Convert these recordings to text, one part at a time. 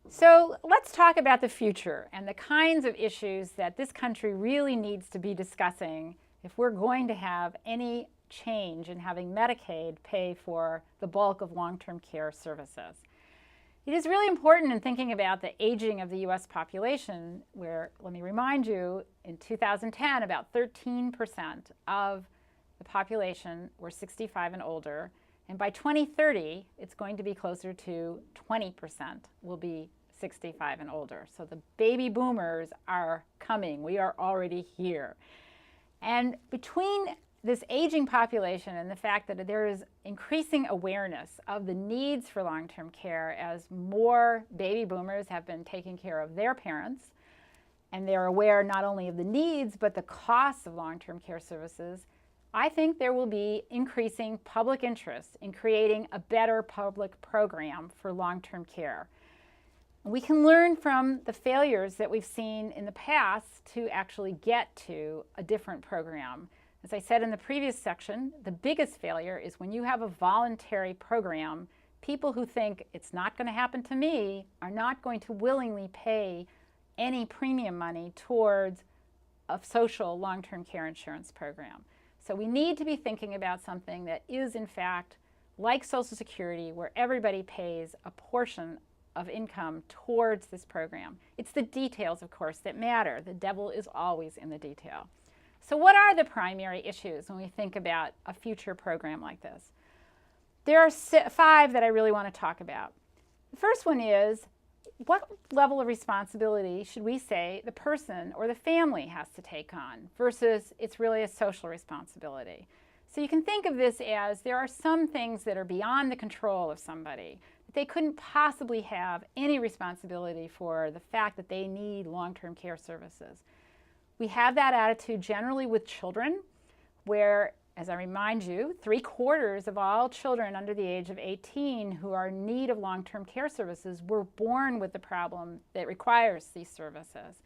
So let's talk about the future and the kinds of issues that this country really needs to be discussing if we're going to have any change in having Medicaid pay for the bulk of long-term care services. It is really important in thinking about the aging of the US population, where, let me remind you, in 2010, about 13% of the population were 65 and older, and by 2030, it's going to be closer to 20% will be 65 and older. So the baby boomers are coming. We are already here. And between this aging population and the fact that there is increasing awareness of the needs for long-term care as more baby boomers have been taking care of their parents, and they're aware not only of the needs but the costs of long-term care services, I think there will be increasing public interest in creating a better public program for long-term care. We can learn from the failures that we've seen in the past to actually get to a different program. As I said in the previous section, the biggest failure is when you have a voluntary program, people who think it's not going to happen to me are not going to willingly pay any premium money towards a social long-term care insurance program. So we need to be thinking about something that is, in fact, like Social Security, where everybody pays a portion of income towards this program. It's the details, of course, that matter. The devil is always in the detail. So what are the primary issues when we think about a future program like this? There are 5 that I really want to talk about. The first one is, what level of responsibility should we say the person or the family has to take on versus it's really a social responsibility? So you can think of this as there are some things that are beyond the control of somebody. They couldn't possibly have any responsibility for the fact that they need long-term care services. We have that attitude generally with children, where, as I remind you, 3/4 of all children under the age of 18 who are in need of long-term care services were born with the problem that requires these services.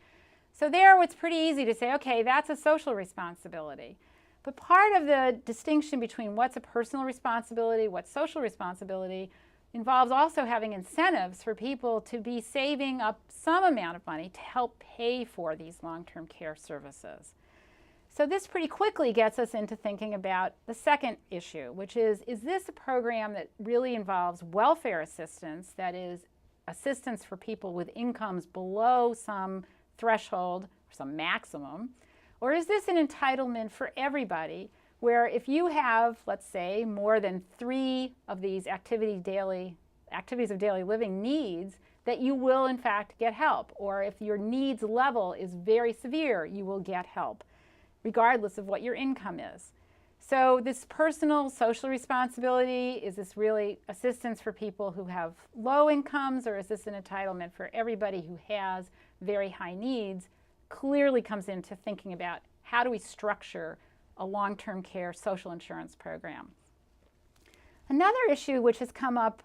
So there, it's pretty easy to say, okay, that's a social responsibility. But part of the distinction between what's a personal responsibility, what's social responsibility, involves also having incentives for people to be saving up some amount of money to help pay for these long-term care services. So this pretty quickly gets us into thinking about the second issue, which is this a program that really involves welfare assistance, that is, assistance for people with incomes below some threshold, or some maximum, or is this an entitlement for everybody, where if you have, let's say, more than 3 of these activities of daily living needs, that you will in fact get help, or if your needs level is very severe, you will get help, regardless of what your income is. So this personal social responsibility, is this really assistance for people who have low incomes, or is this an entitlement for everybody who has very high needs, clearly comes into thinking about how do we structure a long-term care social insurance program. Another issue which has come up,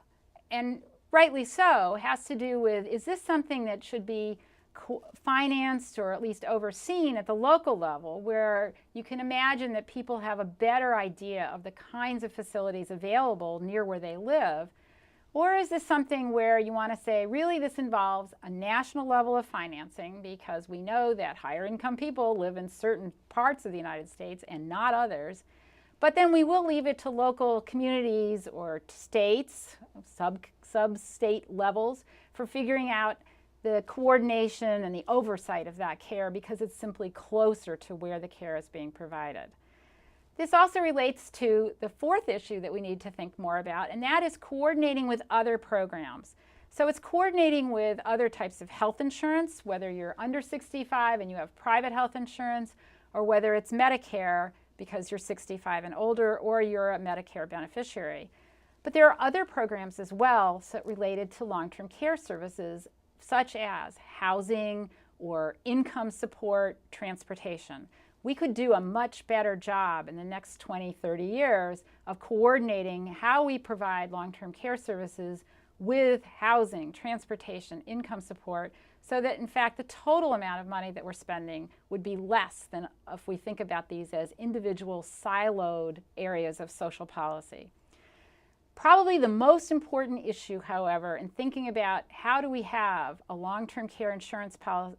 and rightly so, has to do with, is this something that should be financed or at least overseen at the local level, where you can imagine that people have a better idea of the kinds of facilities available near where they live? Or is this something where you want to say, really, this involves a national level of financing, because we know that higher income people live in certain parts of the United States and not others, but then we will leave it to local communities or states, sub-state levels, for figuring out the coordination and the oversight of that care, because it's simply closer to where the care is being provided. This also relates to the fourth issue that we need to think more about, and that is coordinating with other programs. So it's coordinating with other types of health insurance, whether you're under 65 and you have private health insurance, or whether it's Medicare because you're 65 and older, or you're a Medicare beneficiary. But there are other programs as well related to long-term care services, such as housing or income support, transportation. We could do a much better job in the next 20, 30 years of coordinating how we provide long-term care services with housing, transportation, income support, so that in fact the total amount of money that we're spending would be less than if we think about these as individual siloed areas of social policy. Probably the most important issue, however, in thinking about how do we have a long-term care insurance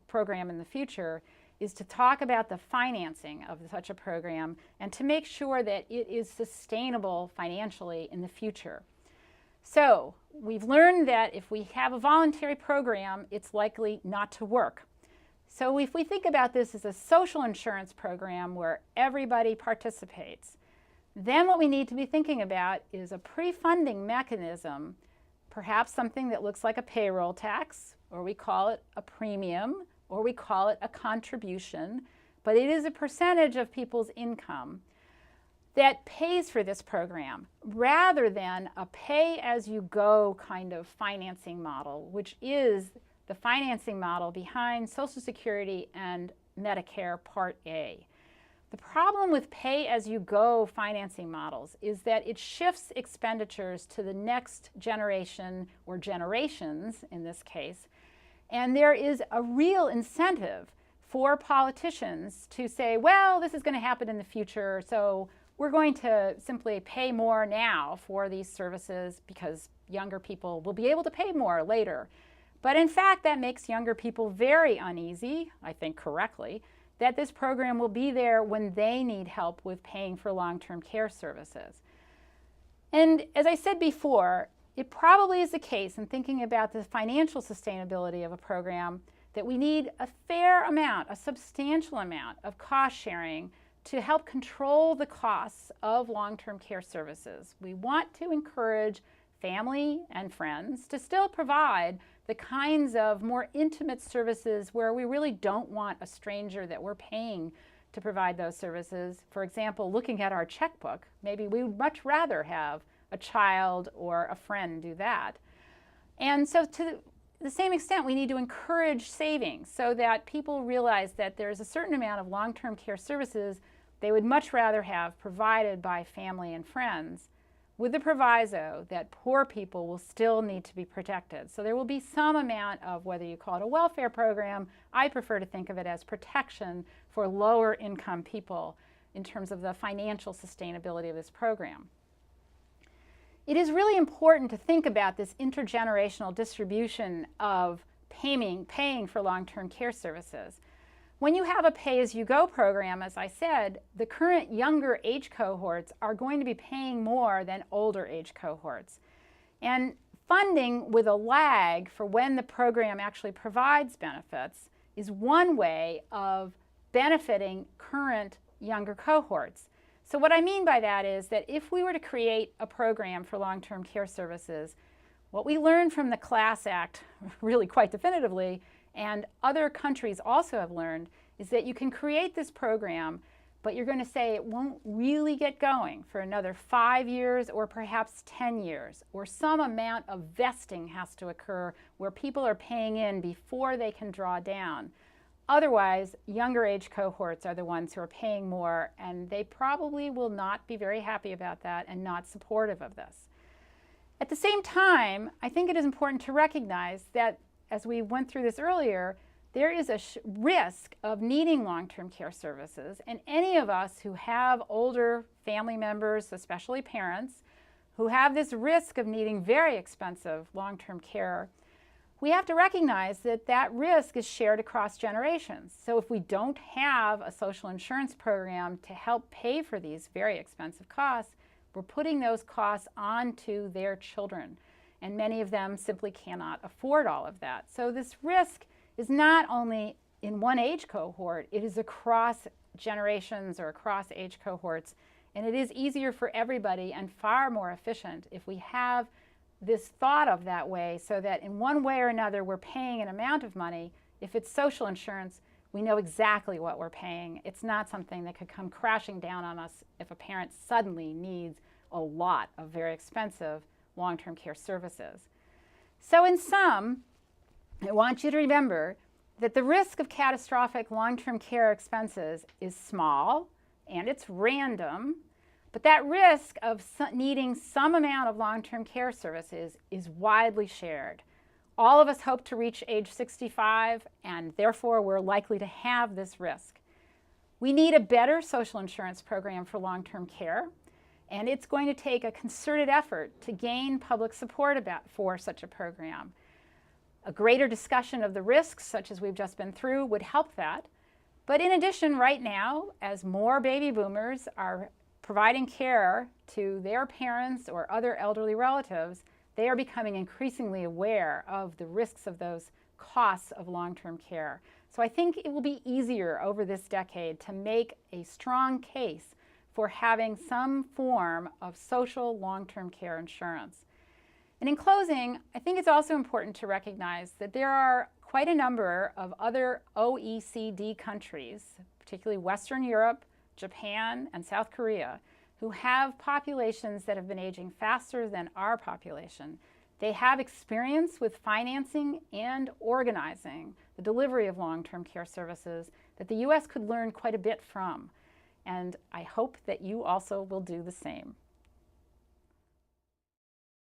program in the future is to talk about the financing of such a program and to make sure that it is sustainable financially in the future. So we've learned that if we have a voluntary program, it's likely not to work. So if we think about this as a social insurance program where everybody participates, then what we need to be thinking about is a pre-funding mechanism, perhaps something that looks like a payroll tax, or we call it a premium, or we call it a contribution, but it is a percentage of people's income that pays for this program, rather than a pay-as-you-go kind of financing model, which is the financing model behind Social Security and Medicare Part A. The problem with pay-as-you-go financing models is that it shifts expenditures to the next generation, or generations in this case, and there is a real incentive for politicians to say, well, this is going to happen in the future, so we're going to simply pay more now for these services because younger people will be able to pay more later. But in fact, that makes younger people very uneasy, I think correctly, that this program will be there when they need help with paying for long-term care services. And as I said before, it probably is the case in thinking about the financial sustainability of a program that we need a fair amount, a substantial amount of cost sharing to help control the costs of long-term care services. We want to encourage family and friends to still provide the kinds of more intimate services where we really don't want a stranger that we're paying to provide those services. For example, looking at our checkbook, maybe we would much rather have a child or a friend do that. And so to the same extent, we need to encourage savings so that people realize that there's a certain amount of long-term care services they would much rather have provided by family and friends, with the proviso that poor people will still need to be protected. So there will be some amount of, whether you call it a welfare program, I prefer to think of it as protection for lower income people in terms of the financial sustainability of this program. It is really important to think about this intergenerational distribution of paying for long-term care services. When you have a pay-as-you-go program, as I said, the current younger age cohorts are going to be paying more than older age cohorts. And funding with a lag for when the program actually provides benefits is one way of benefiting current younger cohorts. So what I mean by that is that if we were to create a program for long-term care services, what we learned from the CLASS Act really quite definitively, and other countries also have learned, is that you can create this program, but you're going to say it won't really get going for another 5 years or perhaps 10 years, or some amount of vesting has to occur where people are paying in before they can draw down. Otherwise, younger age cohorts are the ones who are paying more, and they probably will not be very happy about that and not supportive of this. At the same time, I think it is important to recognize that, as we went through this earlier, there is a risk of needing long-term care services, and any of us who have older family members, especially parents, who have this risk of needing very expensive long-term care, we have to recognize that that risk is shared across generations. So if we don't have a social insurance program to help pay for these very expensive costs, we're putting those costs onto their children. And many of them simply cannot afford all of that. So this risk is not only in one age cohort, it is across generations or across age cohorts. And it is easier for everybody and far more efficient if we have this thought of that way, so that in one way or another we're paying an amount of money. If it's social insurance, we know exactly what we're paying. It's not something that could come crashing down on us if a parent suddenly needs a lot of very expensive long-term care services. So in sum, I want you to remember that the risk of catastrophic long-term care expenses is small and it's random, but that risk of needing some amount of long-term care services is widely shared. All of us hope to reach age 65, and therefore we're likely to have this risk. We need a better social insurance program for long-term care. And it's going to take a concerted effort to gain public support for such a program. A greater discussion of the risks, such as we've just been through, would help that. But in addition, right now, as more baby boomers are providing care to their parents or other elderly relatives, they are becoming increasingly aware of the risks of those costs of long-term care. So I think it will be easier over this decade to make a strong case for having some form of social long-term care insurance. And in closing, I think it's also important to recognize that there are quite a number of other OECD countries, particularly Western Europe, Japan, and South Korea, who have populations that have been aging faster than our population. They have experience with financing and organizing the delivery of long-term care services that the U.S. could learn quite a bit from. And I hope that you also will do the same.